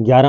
11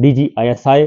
DGISI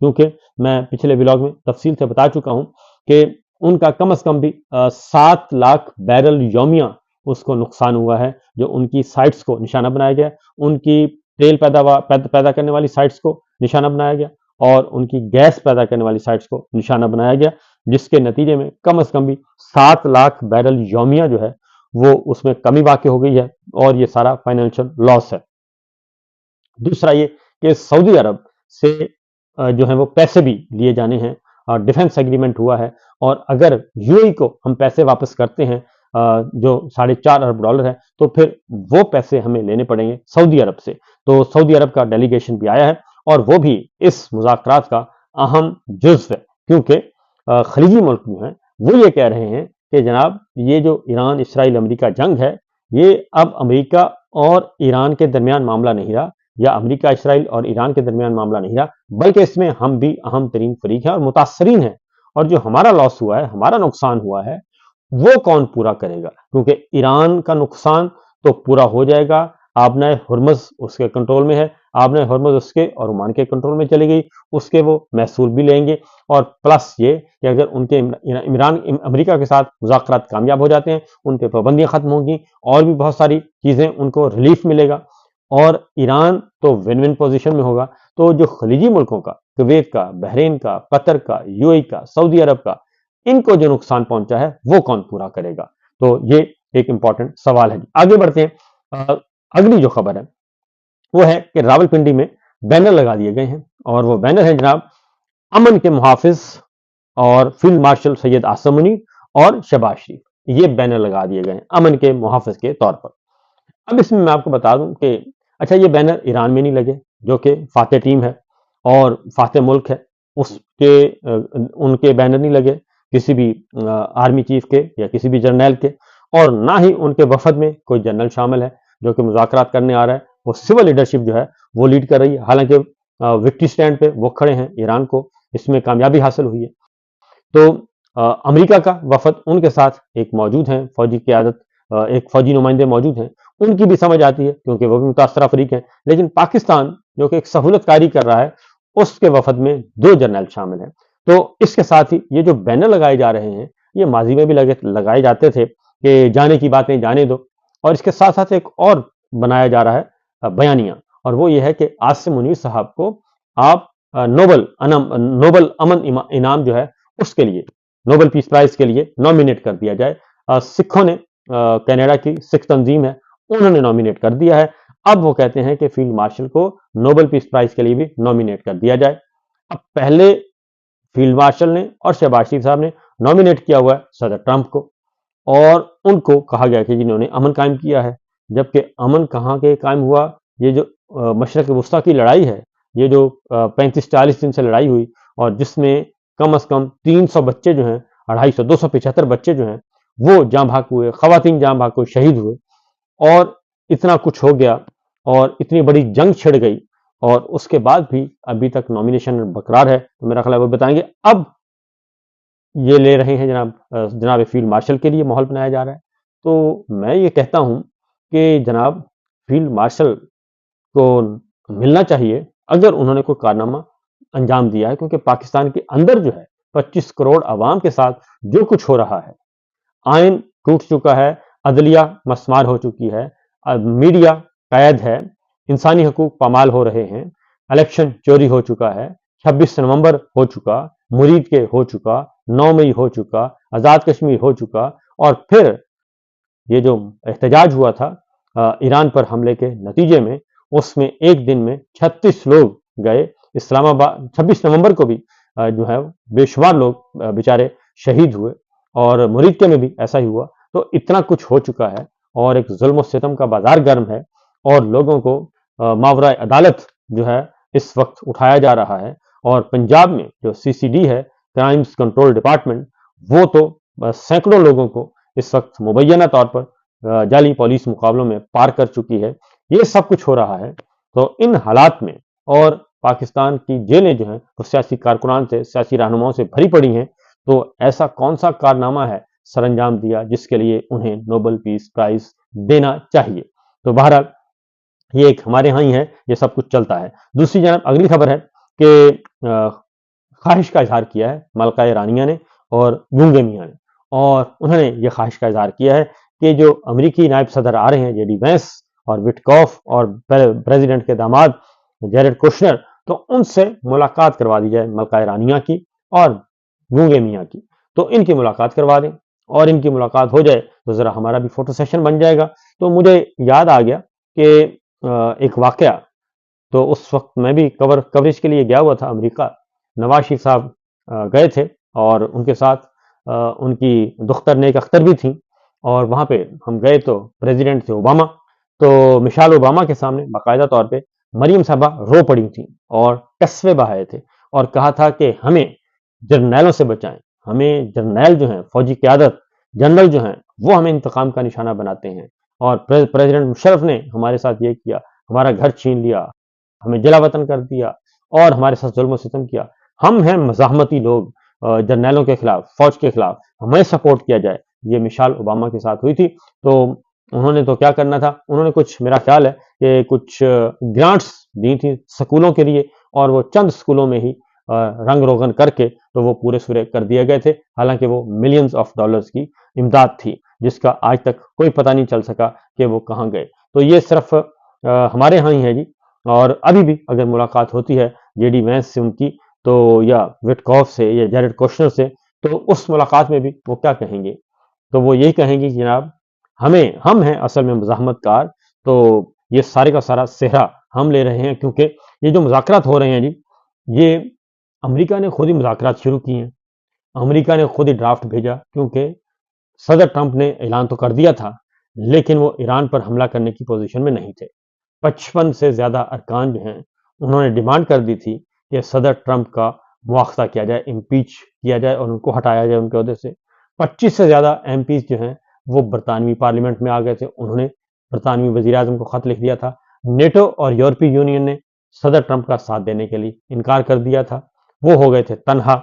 کیونکہ میں پچھلے ولاگ میں تفصیل سے بتا چکا ہوں کہ ان کا کم از کم بھی 7 لاکھ بیرل یومیہ اس کو نقصان ہوا ہے، جو ان کی سائٹس کو نشانہ بنایا گیا، ان کی تیل پیدا کرنے والی سائٹس کو نشانہ بنایا گیا اور ان کی گیس پیدا کرنے والی سائٹس کو نشانہ بنایا گیا، جس کے نتیجے میں کم از کم بھی 7 لاکھ بیرل یومیہ جو ہے وہ اس میں کمی واقع ہو گئی ہے اور یہ سارا فائنینشل لاس ہے۔ دوسرا یہ کہ سعودی عرب سے جو ہے وہ پیسے بھی لیے جانے ہیں، ڈیفنس ایگریمنٹ ہوا ہے، اور اگر یو اے کو ہم پیسے واپس کرتے ہیں جو 4.5 ارب ڈالر ہے، تو پھر وہ پیسے ہمیں لینے پڑیں گے سعودی عرب سے۔ تو سعودی عرب کا ڈیلیگیشن بھی آیا ہے اور وہ بھی اس مذاکرات کا اہم جزو ہے، کیونکہ خلیجی ملک جو ہیں وہ یہ کہہ رہے ہیں کہ جناب یہ جو ایران اسرائیل امریکہ جنگ ہے، یہ اب امریکہ اور ایران کے درمیان معاملہ نہیں رہا، یا امریکہ اسرائیل اور ایران کے درمیان معاملہ نہیں رہا، بلکہ اس میں ہم بھی اہم ترین فریق ہیں اور متاثرین ہیں، اور جو ہمارا لاس ہوا ہے، ہمارا نقصان ہوا ہے، وہ کون پورا کرے گا؟ کیونکہ ایران کا نقصان تو پورا ہو جائے گا، آبنائے ہرمز اس کے کنٹرول میں ہے، آبنائے ہرمز اس کے اور عمان کے کنٹرول میں چلی گئی، اس کے وہ محصول بھی لیں گے، اور پلس یہ کہ اگر ان کے امریکہ کے ساتھ مذاکرات کامیاب ہو جاتے ہیں، ان پہ پابندیاں ختم ہوں گی اور بھی بہت ساری چیزیں ان کو ریلیف ملے گا، اور ایران تو ون ون پوزیشن میں ہوگا۔ تو جو خلیجی ملکوں کا، کویت کا، بحرین کا، قطر کا، یو اے کا، سعودی عرب کا، ان کو جو نقصان پہنچا ہے وہ کون پورا کرے گا؟ تو یہ ایک امپورٹنٹ سوال ہے۔ آگے بڑھتے ہیں، اگلی جو خبر ہے وہ ہے کہ راول پنڈی میں بینر لگا دیے گئے ہیں، اور وہ بینر ہے جناب امن کے محافظ اور فیلڈ مارشل سید عاصم منیر اور شہباز شریف، یہ بینر لگا دیے گئے ہیں امن کے محافظ کے طور پر۔ اب اس میں آپ کو بتا دوں کہ اچھا یہ بینر ایران میں نہیں لگے، جو کہ فاتح ٹیم ہے اور فاتح ملک ہے، ان کے بینر نہیں لگے کسی بھی آرمی چیف کے یا کسی بھی جرنیل کے، اور نہ ہی ان کے وفد میں کوئی جنرل شامل ہے جو کہ مذاکرات کرنے آ رہا ہے، وہ سول لیڈرشپ جو ہے وہ لیڈ کر رہی ہے، حالانکہ وکٹری سٹینڈ پہ وہ کھڑے ہیں، ایران کو اس میں کامیابی حاصل ہوئی ہے۔ تو امریکہ کا وفد ان کے ساتھ ایک موجود ہیں، فوجی قیادت، ایک فوجی نمائندے موجود ہیں، ان کی بھی سمجھ آتی ہے کیونکہ وہ بھی متاثرہ فریق ہیں، لیکن پاکستان جو کہ ایک سہولت کاری کر رہا ہے، اس کے وفد میں 2 جرنیل شامل ہیں۔ تو اس کے ساتھ ہی یہ جو بینر لگائے جا رہے ہیں، یہ ماضی میں بھی لگائے جاتے تھے کہ جانے کی باتیں جانے دو، اور اس کے ساتھ ساتھ ایک اور بنایا جا رہا ہے بیانیہ، اور وہ یہ ہے کہ عاصم منیر صاحب کو آپ نوبل امن انعام جو ہے اس کے لیے، نوبل پیس پرائز کے لیے نامینیٹ کر دیا جائے۔ سکھوں نے، کینیڈا کی سکھ تنظیم ہے، انہوں نے نامینیٹ کر دیا ہے، اب وہ کہتے ہیں کہ فیلڈ مارشل کو نوبل پیس پرائز کے لیے بھی نامینیٹ کر دیا جائے۔ اب پہلے فیلڈ مارشل نے اور شہباز شریف صاحب نے نامینیٹ کیا ہوا ہے صدر ٹرمپ کو، اور ان کو کہا گیا کہ جنہوں نے امن قائم کیا ہے، جبکہ امن کہاں کے قائم ہوا؟ یہ جو مشرق وسطیٰ کی لڑائی ہے، یہ جو 35-40 دن سے لڑائی ہوئی، اور جس میں کم از کم 300 بچے جو ہیں، 275 بچے جو ہیں وہ جاں بحق ہوئے، خواتین جاں بحق ہوئے، شہید ہوئے، اور اتنا کچھ ہو گیا اور اتنی بڑی جنگ چھڑ گئی، اور اس کے بعد بھی ابھی تک نامینیشن برقرار ہے۔ تو میرا خیال ہے وہ بتائیں گے اب یہ لے رہے ہیں جناب فیلڈ مارشل کے لیے ماحول بنایا جا رہا ہے۔ تو میں یہ کہتا ہوں کہ جناب فیلڈ مارشل کو ملنا چاہیے اگر انہوں نے کوئی کارنامہ انجام دیا ہے، کیونکہ پاکستان کے اندر جو ہے 25 کروڑ عوام کے ساتھ جو کچھ ہو رہا ہے، آئین ٹوٹ چکا ہے، عدلیہ مسمار ہو چکی ہے، میڈیا قید ہے، انسانی حقوق پامال ہو رہے ہیں، الیکشن چوری ہو چکا ہے، 26 نومبر ہو چکا، مرید کے ہو چکا، 9 مئی ہو چکا، آزاد کشمیر ہو چکا، اور پھر یہ جو احتجاج ہوا تھا ایران پر حملے کے نتیجے میں، اس میں ایک دن میں 36 لوگ گئے اسلام آباد، 26 نومبر کو بھی جو ہے بے شمار لوگ بیچارے شہید ہوئے، اور مرید کے میں بھی ایسا ہی ہوا۔ تو اتنا کچھ ہو چکا ہے اور ایک ظلم و ستم کا بازار گرم ہے، اور لوگوں کو ماورائے عدالت جو ہے اس وقت اٹھایا جا رہا ہے، اور پنجاب میں جو CCD ہے، کرائمز کنٹرول ڈپارٹمنٹ، وہ تو سینکڑوں لوگوں کو اس وقت مبینہ طور پر جعلی پولیس مقابلوں میں پار کر چکی ہے۔ یہ سب کچھ ہو رہا ہے، تو ان حالات میں اور پاکستان کی جیلیں جو ہیں وہ سیاسی کارکنان سے، سیاسی رہنماؤں سے بھری پڑی ہیں، تو ایسا کون سا کارنامہ ہے سر انجام دیا جس کے لیے انہیں نوبل پیس پرائز دینا چاہیے؟ تو بہرحال یہ ایک ہمارے ہاں ہی ہے، یہ سب کچھ چلتا ہے۔ دوسری جانب اگلی خبر ہے کہ خواہش کا اظہار کیا ہے ملکہ رانیہ نے اور گونگے میاں نے، اور انہوں نے یہ خواہش کا اظہار کیا ہے کہ جو امریکی نائب صدر آ رہے ہیں جے ڈی وینس اور وٹکوف اور پریزیڈنٹ کے داماد جیرڈ کوشنر، تو ان سے ملاقات کروا دی جائے ملکہ رانیہ کی اور گونگے میاں کی، تو ان کی ملاقات کروا دیں، اور ان کی ملاقات ہو جائے تو ذرا ہمارا بھی فوٹو سیشن بن جائے گا۔ تو مجھے یاد آ گیا کہ ایک واقعہ، تو اس وقت میں بھی کوریج کے لیے گیا ہوا تھا امریکہ، نواز شریف صاحب گئے تھے اور ان کے ساتھ ان کی دختر نیک اختر بھی تھیں، اور وہاں پہ ہم گئے تو پریزیڈنٹ تھے اوباما، تو مشال اوباما کے سامنے باقاعدہ طور پہ مریم صاحبہ رو پڑی تھیں اور قصبے بہائے تھے اور کہا تھا کہ ہمیں جرنیلوں سے بچائیں، ہمیں جرنیل جو ہیں فوجی قیادت، جنرل جو ہیں وہ ہمیں انتقام کا نشانہ بناتے ہیں، اور پریزیڈنٹ مشرف نے ہمارے ساتھ یہ کیا، ہمارا گھر چھین لیا، ہمیں جلا وطن کر دیا اور ہمارے ساتھ ظلم و ستم کیا، ہم ہیں مزاحمتی لوگ جرنیلوں کے خلاف، فوج کے خلاف، ہمیں سپورٹ کیا جائے۔ یہ مشال اوباما کے ساتھ ہوئی تھی، تو انہوں نے تو کیا کرنا تھا، انہوں نے کچھ، میرا خیال ہے کہ کچھ گرانٹس دی تھی سکولوں کے لیے، اور وہ چند سکولوں میں ہی رنگ روغن کر کے تو وہ پورے سورے کر دیے گئے تھے، حالانکہ وہ ملینز آف ڈالرز کی امداد تھی جس کا آج تک کوئی پتہ نہیں چل سکا کہ وہ کہاں گئے۔ تو یہ صرف ہمارے ہاں ہی ہے جی، اور ابھی بھی اگر ملاقات ہوتی ہے جے ڈی وینس سے ان کی، تو یا وٹکوف سے یا جیرڈ کوشنر سے، تو اس ملاقات میں بھی وہ کیا کہیں گے؟ تو وہ یہی کہیں گے کہ جناب ہم ہیں اصل میں مزاحمت کار، تو یہ سارے کا سارا سہرا ہم لے رہے ہیں، کیونکہ یہ جو مذاکرات ہو رہے ہیں جی، یہ امریکہ نے خود ہی مذاکرات شروع کی ہیں، امریکہ نے خود ہی ڈرافٹ بھیجا، کیونکہ صدر ٹرمپ نے اعلان تو کر دیا تھا لیکن وہ ایران پر حملہ کرنے کی پوزیشن میں نہیں تھے۔ 55 سے زیادہ ارکان جو ہیں انہوں نے ڈیمانڈ کر دی تھی کہ صدر ٹرمپ کا مواخذہ کیا جائے، امپیچ کیا جائے اور ان کو ہٹایا جائے ان کے عہدے سے۔ 25 سے زیادہ ایم پیز جو ہیں وہ برطانوی پارلیمنٹ میں آ گئے تھے، انہوں نے برطانوی وزیر اعظم کو خط لکھ دیا تھا۔ نیٹو اور یورپی یونین نے صدر ٹرمپ کا ساتھ دینے کے لیے انکار کر دیا تھا، وہ ہو گئے تھے تنہا،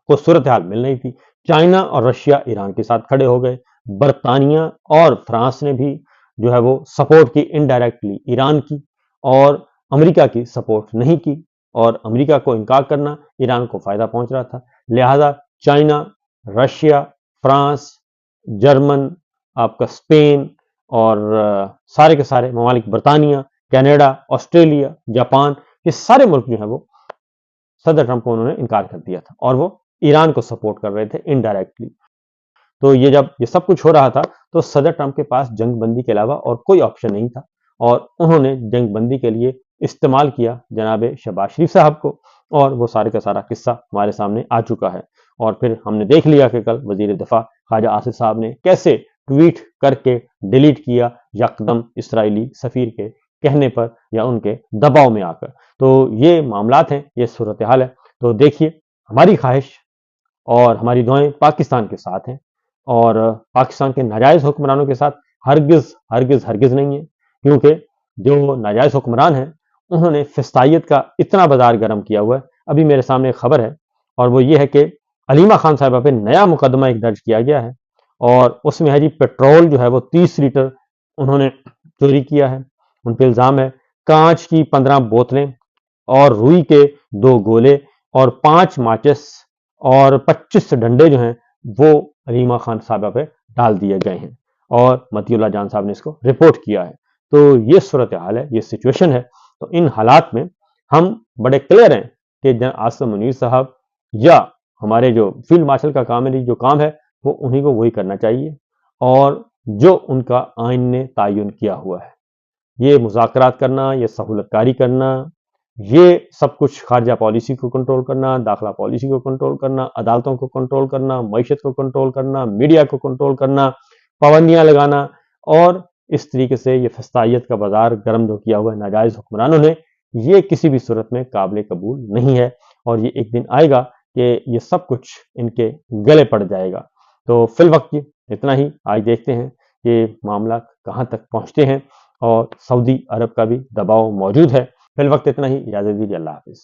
کو صورتحال مل رہی تھی۔ چائنا اور رشیا ایران کے ساتھ کھڑے ہو گئے، برطانیہ اور فرانس نے بھی جو ہے وہ سپورٹ کی انڈائریکٹلی ایران کی، اور امریکہ کی سپورٹ نہیں کی، اور امریکہ کو انکار کرنا ایران کو فائدہ پہنچ رہا تھا، لہذا چائنا، رشیا، فرانس، جرمن، آپ کا اسپین، اور سارے کے سارے ممالک، برطانیہ، کینیڈا، آسٹریلیا، جاپان، یہ سارے ملک جو ہیں وہ صدر ٹرمپ کو انہوں نے انکار کر دیا تھا، اور وہ ایران کو سپورٹ کر رہے تھے انڈائریکٹلی۔ تو یہ جب یہ سب کچھ ہو رہا تھا تو صدر ٹرمپ کے پاس جنگ بندی کے علاوہ اور کوئی آپشن نہیں تھا، اور انہوں نے جنگ بندی کے لیے استعمال کیا جناب شہباز شریف صاحب کو، اور وہ سارے کا سارا قصہ ہمارے سامنے آ چکا ہے۔ اور پھر ہم نے دیکھ لیا کہ کل وزیر دفاع خواجہ آصف صاحب نے کیسے ٹویٹ کر کے ڈیلیٹ کیا یکدم اسرائیلی سفیر کے کہنے پر یا ان کے دباؤ میں آ کر۔ تو یہ معاملات ہیں، یہ صورتحال ہے۔ تو دیکھیے، ہماری خواہش اور ہماری دعائیں پاکستان کے ساتھ ہیں، اور پاکستان کے ناجائز حکمرانوں کے ساتھ ہرگز ہرگز ہرگز نہیں ہے، کیونکہ جو ناجائز حکمران ہیں انہوں نے فسطائیت کا اتنا بازار گرم کیا ہوا ہے۔ ابھی میرے سامنے ایک خبر ہے، اور وہ یہ ہے کہ علیمہ خان صاحبہ پہ نیا مقدمہ ایک درج کیا گیا ہے، اور اس میں ہے جی پیٹرول جو ہے وہ 30 لیٹر انہوں نے چوری کیا ہے، ان پہ الزام ہے۔ کانچ کی 15 بوتلیں اور روئی کے 2 گولے اور 5 ماچس اور 25 ڈنڈے جو ہیں وہ علیمہ خان صاحبہ پہ ڈال دیے گئے ہیں، اور متی اللہ جان صاحب نے اس کو رپورٹ کیا ہے۔ تو یہ صورتحال ہے، یہ سچویشن ہے۔ تو ان حالات میں ہم بڑے کلیئر ہیں کہ جناب عاصم منیر صاحب یا ہمارے جو فیلڈ مارشل کا کام ہے، جو کام ہے وہ انہی کو وہی کرنا چاہیے، اور جو ان کا آئین نے تعین کیا ہوا ہے۔ یہ مذاکرات کرنا، یہ سہولت کاری کرنا، یہ سب کچھ خارجہ پالیسی کو کنٹرول کرنا، داخلہ پالیسی کو کنٹرول کرنا، عدالتوں کو کنٹرول کرنا، معیشت کو کنٹرول کرنا، میڈیا کو کنٹرول کرنا، پابندیاں لگانا، اور اس طریقے سے یہ فسطائیت کا بازار گرم جو کیا ہوا ہے ناجائز حکمرانوں نے، یہ کسی بھی صورت میں قابل قبول نہیں ہے، اور یہ ایک دن آئے گا کہ یہ سب کچھ ان کے گلے پڑ جائے گا۔ تو فی الوقت اتنا ہی، آج دیکھتے ہیں کہ معاملات کہاں تک پہنچتے ہیں، اور سعودی عرب کا بھی دباؤ موجود ہے۔ فی الوقت اتنا ہی، اجازت دیجیے، اللہ حافظ۔